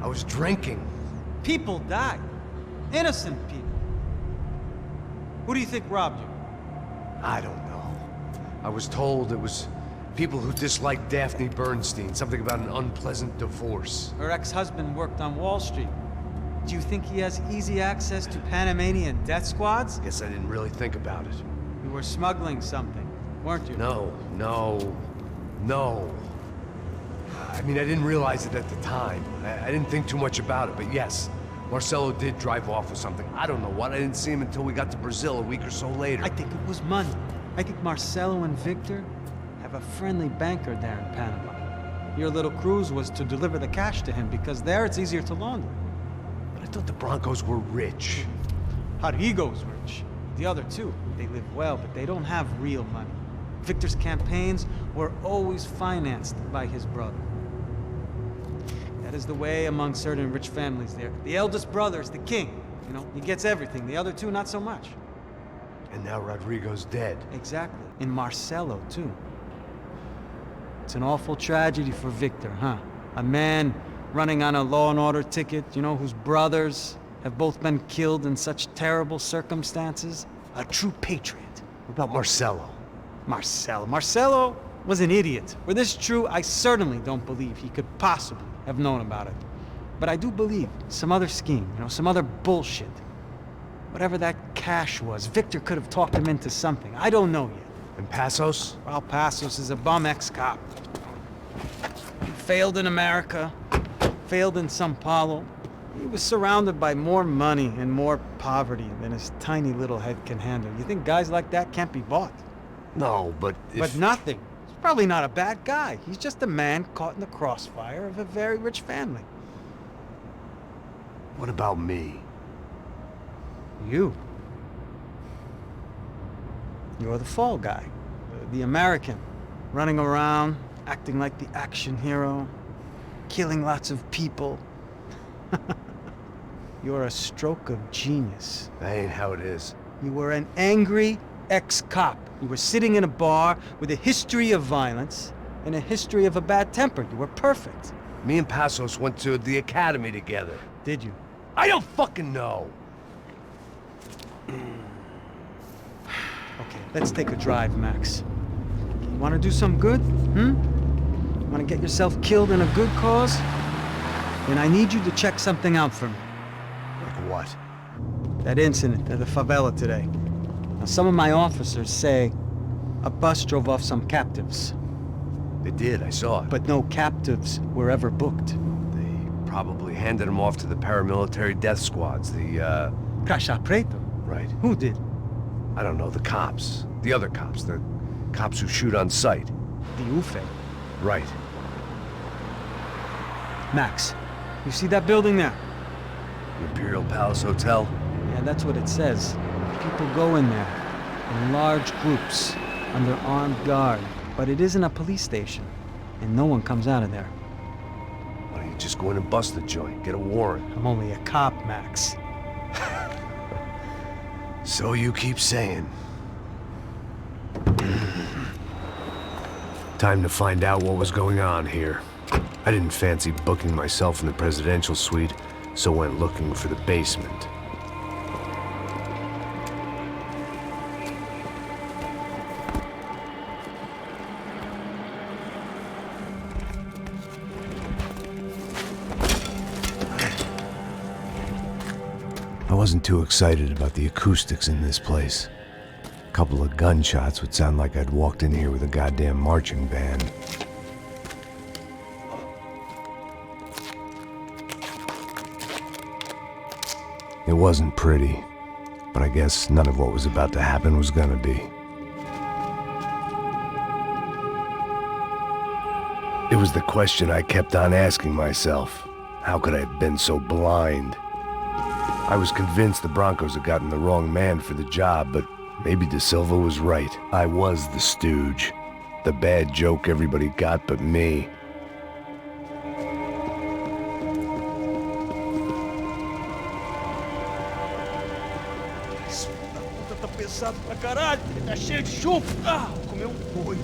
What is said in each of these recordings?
I was drinking. People died. Innocent people. Who do you think robbed you? I don't know. I was told it was people who disliked Daphne Bernstein, something about an unpleasant divorce. Her ex-husband worked on Wall Street. Do you think he has easy access to Panamanian death squads? Guess I didn't really think about it. You were smuggling something, weren't you? No. I mean, I didn't realize it at the time. I didn't think too much about it, but yes, Marcelo did drive off with something. I don't know what. I didn't see him until we got to Brazil a week or so later. I think it was money. I think Marcelo and Victor have a friendly banker there in Panama. Your little cruise was to deliver the cash to him because there it's easier to launder. But I thought the Brancos were rich. Rodrigo's rich. The other two, they live well, but they don't have real money. Victor's campaigns were always financed by his brother. That is the way among certain rich families there. The eldest brother is the king. You know, he gets everything. The other two, not so much. And now Rodrigo's dead. Exactly. And Marcelo, too. It's an awful tragedy for Victor, huh? A man running on a law and order ticket, you know, whose brothers have both been killed in such terrible circumstances. A true patriot. What about Marcelo? Marcelo was an idiot. Were this true, I certainly don't believe he could possibly have known about it. But I do believe some other scheme, you know, some other bullshit. Whatever that cash was, Victor could have talked him into something. I don't know yet. And Passos? Well, Passos is a bum ex-cop. He failed in America, failed in São Paulo. He was surrounded by more money and more poverty than his tiny little head can handle. You think guys like that can't be bought? No, but if... But nothing. He's probably not a bad guy. He's just a man caught in the crossfire of a very rich family. What about me? You. You're the fall guy. The American. Running around, acting like the action hero. Killing lots of people. You're a stroke of genius. That ain't how it is. You were an angry ex-cop. You were sitting in a bar with a history of violence and a history of a bad temper. You were perfect. Me and Passos went to the academy together. Did you? I don't fucking know. Okay, let's take a drive, Max. You want to do some good? Want to get yourself killed in a good cause? Then I need you to check something out for me. Like what? That incident at the favela today. Now, some of my officers say a bus drove off some captives. They did, I saw it. But no captives were ever booked. They probably handed them off to the paramilitary death squads, the, Caixa Preto? Right. Who did? I don't know, the cops. The other cops, the cops who shoot on sight. The UFE. Right. Max, you see that building there? The Imperial Palace Hotel? Yeah, that's what it says. People go in there in large groups under armed guard. But it isn't a police station, and no one comes out of there. Why don't you just go in and bust the joint, get a warrant? I'm only a cop, Max. So you keep saying. Time to find out what was going on here. I didn't fancy booking myself in the presidential suite, so went looking for the basement. I wasn't too excited about the acoustics in this place. A couple of gunshots would sound like I'd walked in here with a goddamn marching band. It wasn't pretty, but I guess none of what was about to happen was gonna be. It was the question I kept on asking myself. How could I have been so blind? I was convinced the Brancos had gotten the wrong man for the job, but maybe De Silva was right. I was the stooge. The bad joke everybody got but me. Tá pesado pra caralho, tá cheio de chumbo. Ah, comeu boi.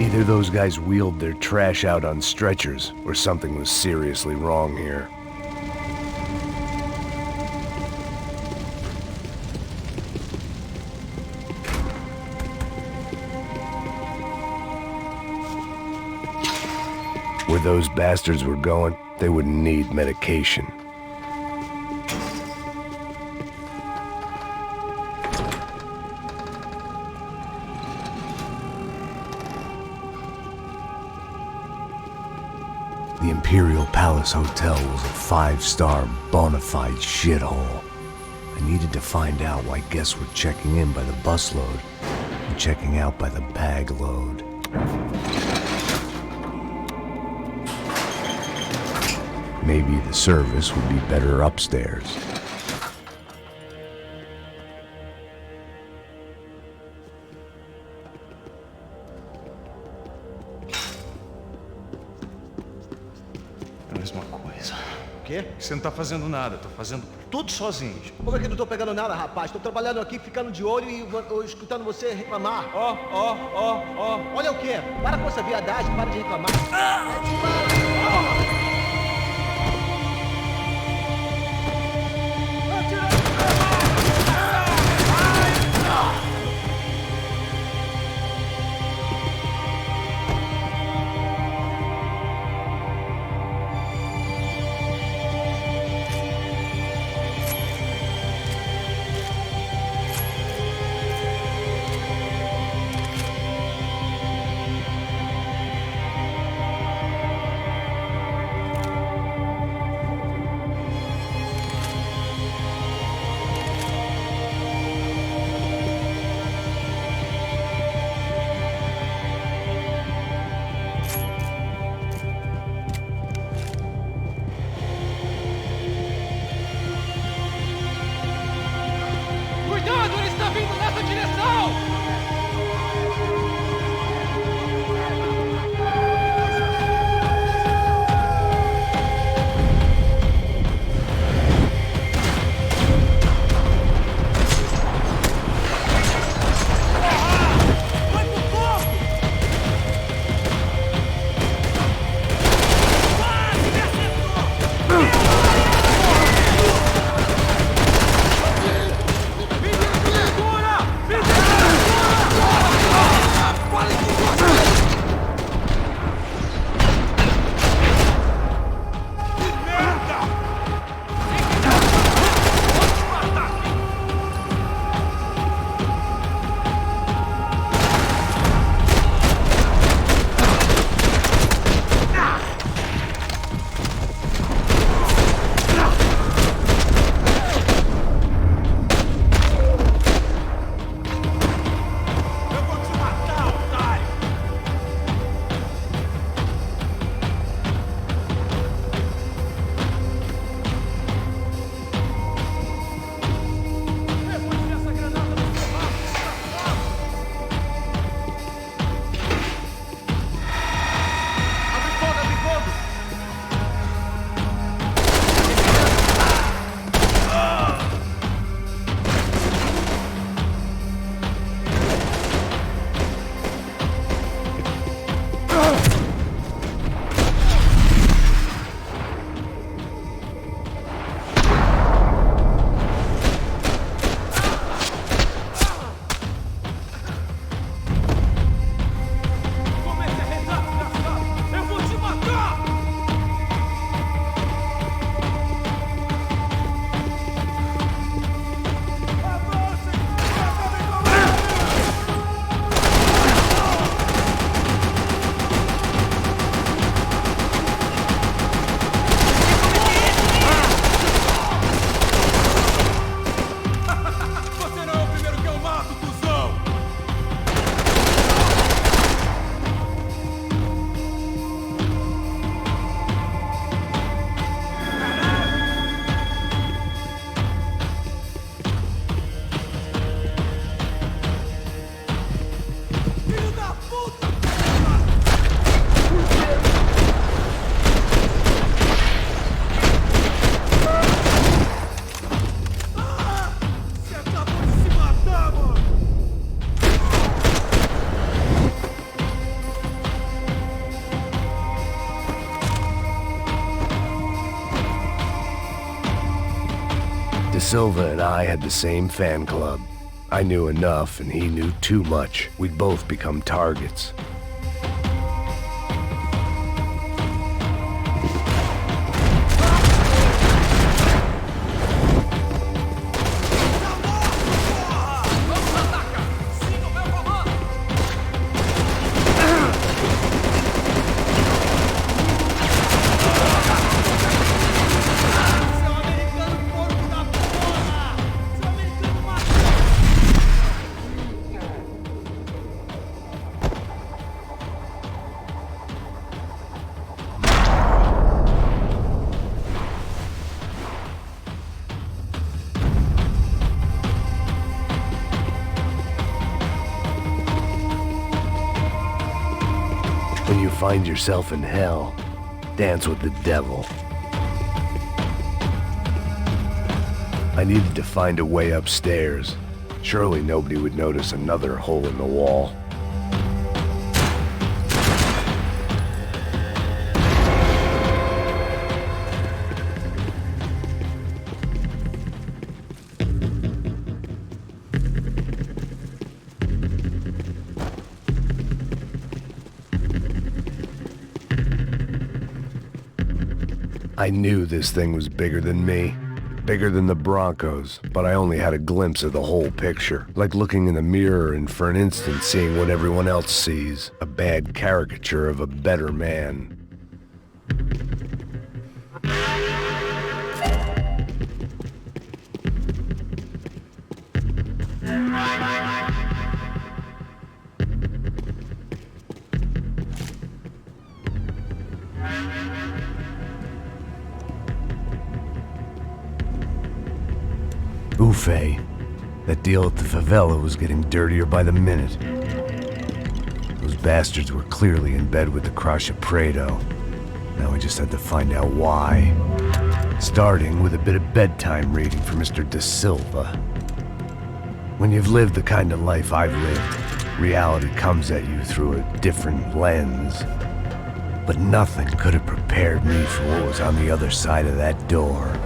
Either those guys wheeled their trash out on stretchers, or something was seriously wrong here. Where those bastards were going, they would need medication. The Imperial Palace Hotel was a 5-star bona fide shithole. I needed to find out why guests were checking in by the busload and checking out by the bag load. Maybe the service would be better upstairs. É a mesma coisa. O quê? Você não tá fazendo nada, tô fazendo tudo sozinho. Como é que eu não tô pegando nada, rapaz? Tô trabalhando aqui, ficando de olho e escutando você reclamar. Ó. Olha o quê? Para com essa viadagem, para de reclamar. De Silva and I had the same fan club. I knew enough and he knew too much. We'd both become targets. When you find yourself in hell, dance with the devil. I needed to find a way upstairs. Surely nobody would notice another hole in the wall. I knew this thing was bigger than me, bigger than the Broncos, but I only had a glimpse of the whole picture, like looking in the mirror and for an instant seeing what everyone else sees, a bad caricature of a better man. Buffet. That deal at the favela was getting dirtier by the minute. Those bastards were clearly in bed with the Crusher Prado. Now we just had to find out why. Starting with a bit of bedtime reading for Mr. De Silva. When you've lived the kind of life I've lived, reality comes at you through a different lens. But nothing could have prepared me for what was on the other side of that door.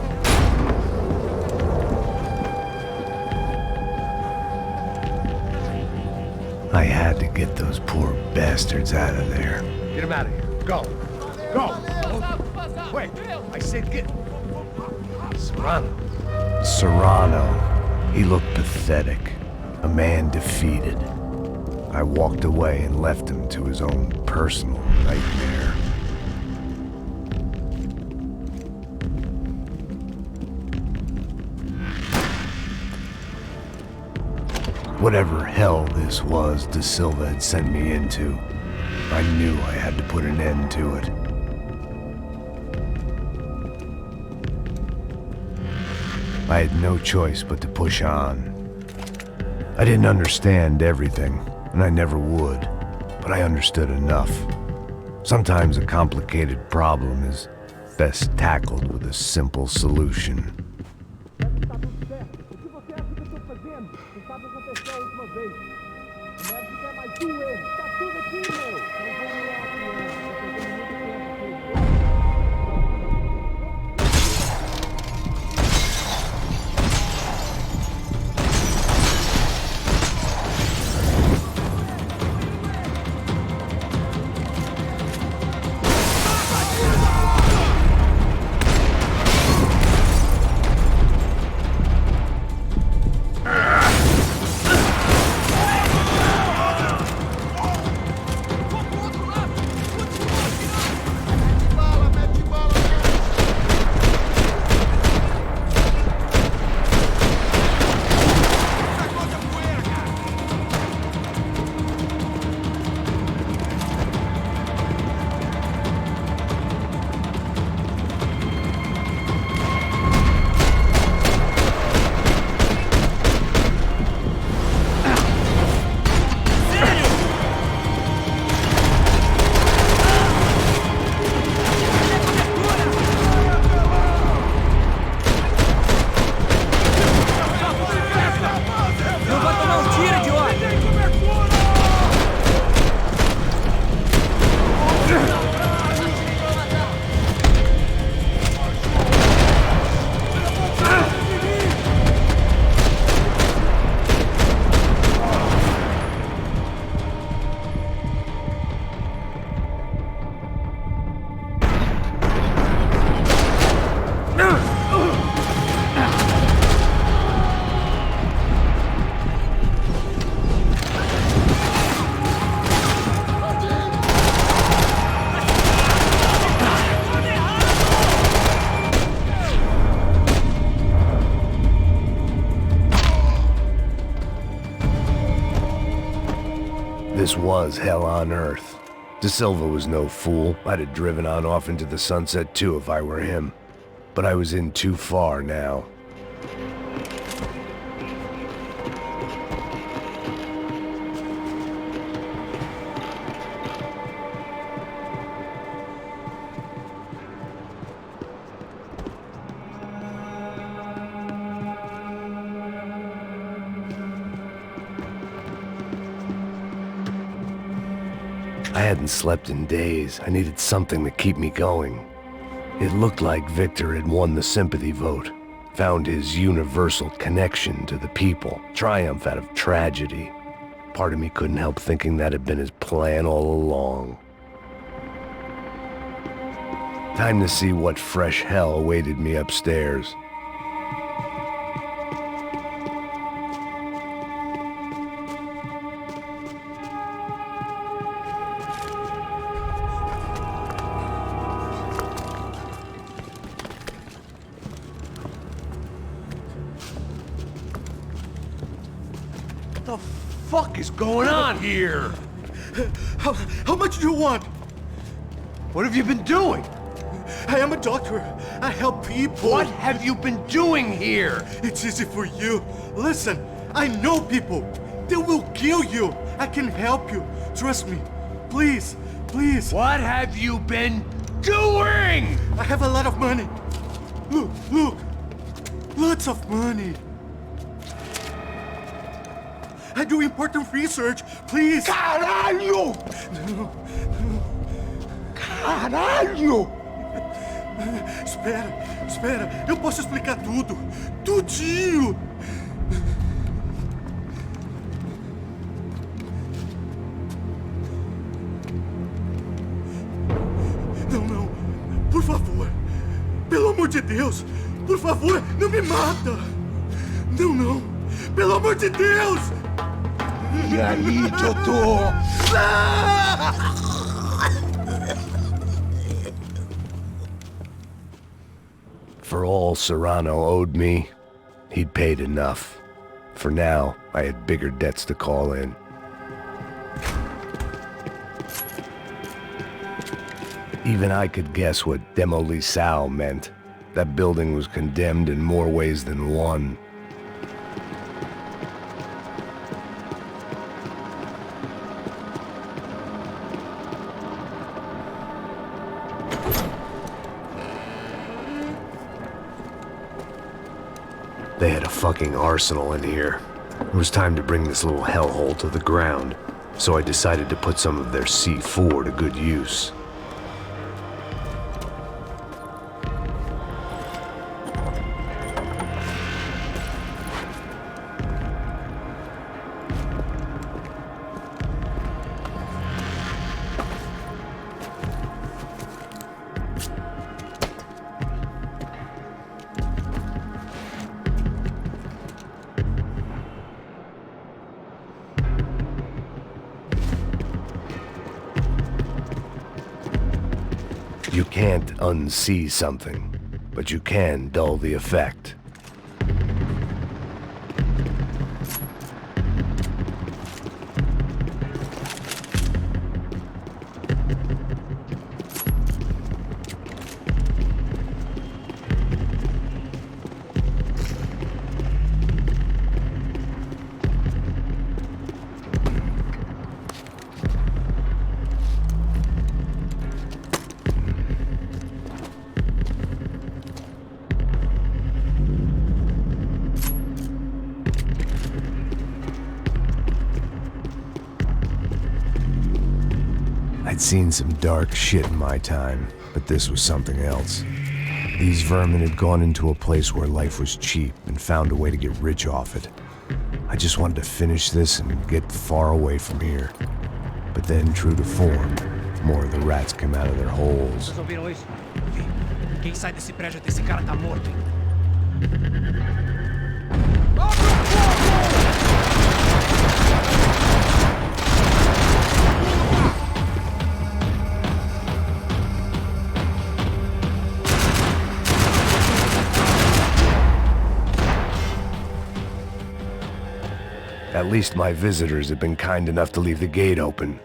I had to get those poor bastards out of there. Get him out of here. Go. Go. Wait. I said get... Serrano. Serrano. He looked pathetic. A man defeated. I walked away and left him to his own personal nightmare. Whatever hell this was De Silva had sent me into, I knew I had to put an end to it. I had no choice but to push on. I didn't understand everything, and I never would, but I understood enough. Sometimes a complicated problem is best tackled with a simple solution. This was hell on earth. De Silva was no fool. I'd have driven on off into the sunset too if I were him. But I was in too far now. I hadn't slept in days. I needed something to keep me going. It looked like Victor had won the sympathy vote, found his universal connection to the people, triumph out of tragedy. Part of me couldn't help thinking that had been his plan all along. Time to see what fresh hell awaited me upstairs. What the fuck is going on here? How much do you want? What have you been doing? I am a doctor. I help people. What have you been doing here? It's easy for you. Listen, I know people. They will kill you. I can help you. Trust me. Please, please. What have you been doing? I have a lot of money. Look, look. Lots of money. I do important research. Please. Caralho! No. Caralho! Espera. Eu posso explicar tudo. Tudinho. Não. Por favor. Pelo amor de Deus. Por favor, não me mata. Não. Pelo amor de Deus. E aí, doutor? For all Serrano owed me, he'd paid enough. For now, I had bigger debts to call in. Even I could guess what demolição meant. That building was condemned in more ways than one. They had a fucking arsenal in here. It was time to bring this little hellhole to the ground, so I decided to put some of their C4 to good use. You can't unsee something, but you can dull the effect. I'd seen some dark shit in my time, but this was something else. These vermin had gone into a place where life was cheap and found a way to get rich off it. I just wanted to finish this and get far away from here. But then, true to form, more of the rats came out of their holes. Vocês ouviram isso? Quem sai desse prédio desse cara tá morto, hein? At least my visitors have been kind enough to leave the gate open.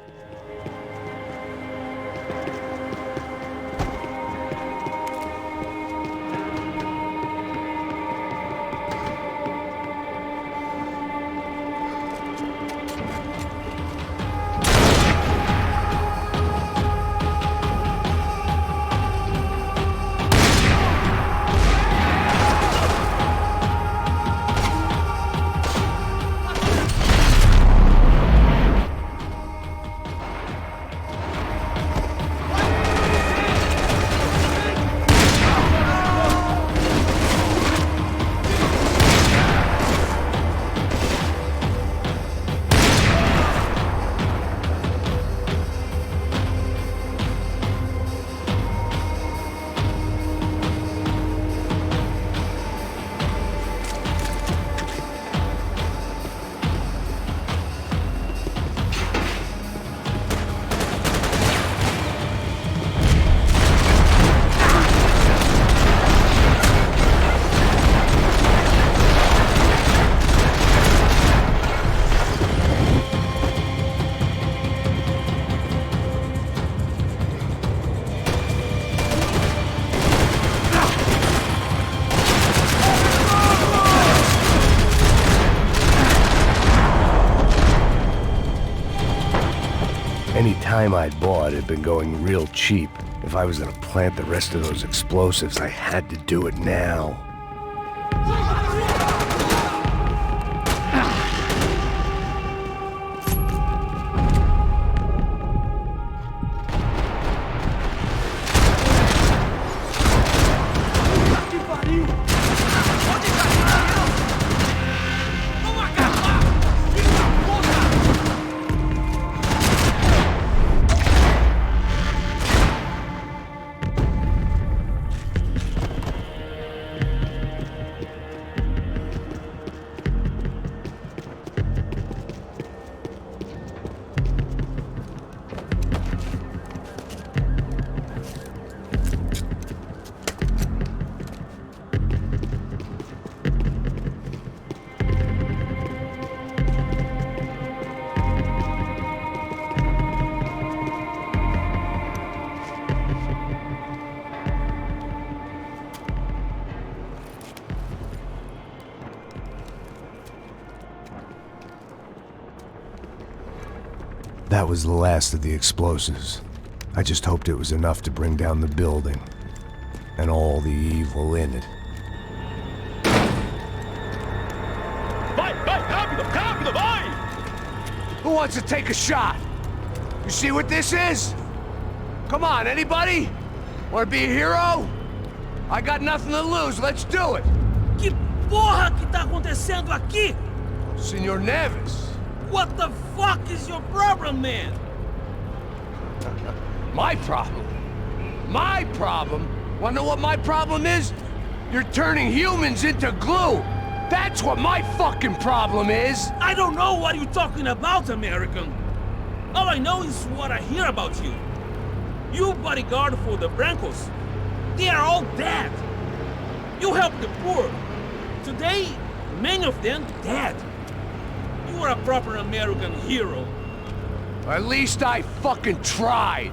Any time I'd bought had been going real cheap. If I was gonna plant the rest of those explosives, I had to do it now. That was the last of the explosives. I just hoped it was enough to bring down the building and all the evil in it. Vai, rápido, rápido, vai! Who wants to take a shot? You see what this is? Come on, anybody? Want to be a hero? I got nothing to lose, let's do it! Que porra que tá acontecendo aqui? Senor Neves. What the fuck is your problem, man? My problem? My problem? Wanna know what my problem is? You're turning humans into glue! That's what my fucking problem is! I don't know what you're talking about, American. All I know is what I hear about you. You bodyguard for the Brancos. They are all dead. You help the poor. Today, many of them dead. You are a proper American hero. At least I fucking tried.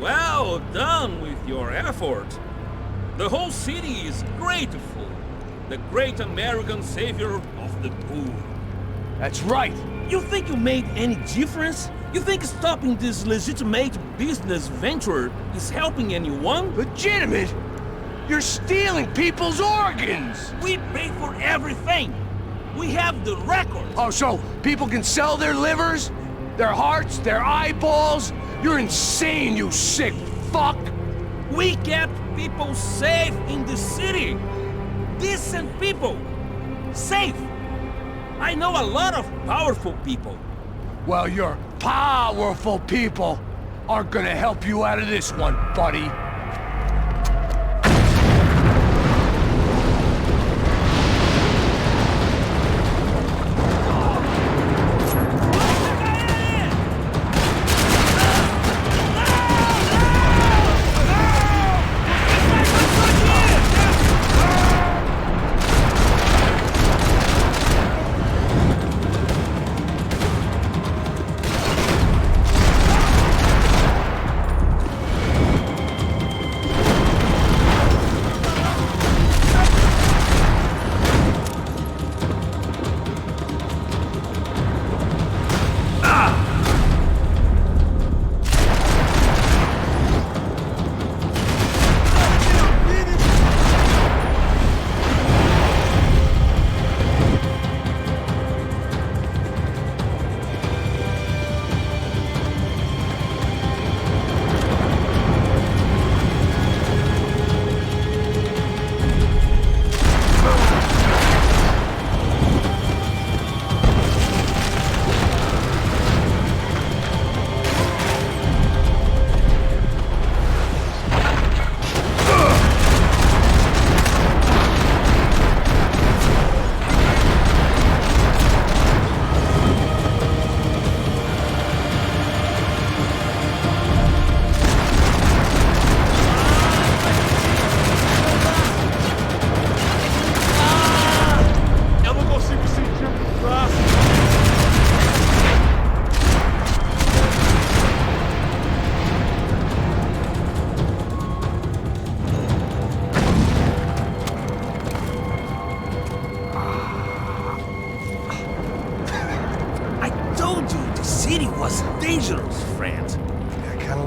Well done with your effort. The whole city is grateful. The great American savior of the poor. That's right. You think you made any difference? You think stopping this legitimate business venture is helping anyone? Legitimate? You're stealing people's organs! We pay for everything. We have the record. Oh, so people can sell their livers? Their hearts? Their eyeballs? You're insane, you sick fuck! We kept people safe in the city. Decent people. Safe. I know a lot of powerful people. Well, your powerful people aren't gonna help you out of this one, buddy.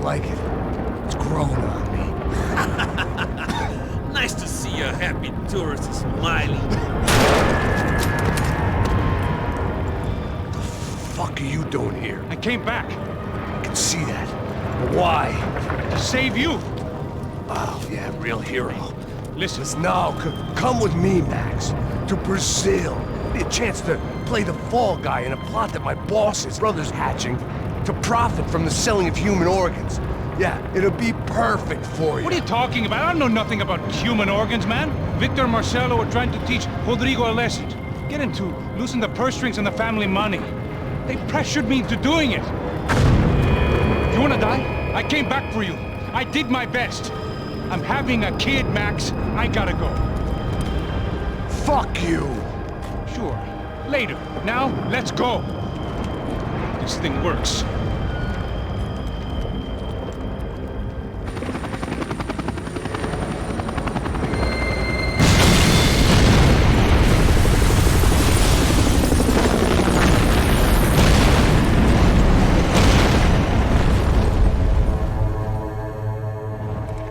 like it. It's grown on me. Nice to see a happy tourist smiling. What the fuck are you doing here? I came back I can see that. But why? to save you. Oh, yeah, real hero. Listen, Listen, now, come with me, Max. To Brazil. Be a chance to play the fall guy in a plot that my boss's brother's hatching to profit from the selling of human organs. Yeah, it'll be perfect for you. what are you talking about? I know nothing about human organs, man. Victor and Marcelo are trying to teach Rodrigo a lesson. Get him to loosen the purse strings on the family money. They pressured me into doing it. You wanna die? I came back for you. I did my best. I'm having a kid, Max. I gotta go. Fuck you! Sure. Later. Now, let's go. This thing works.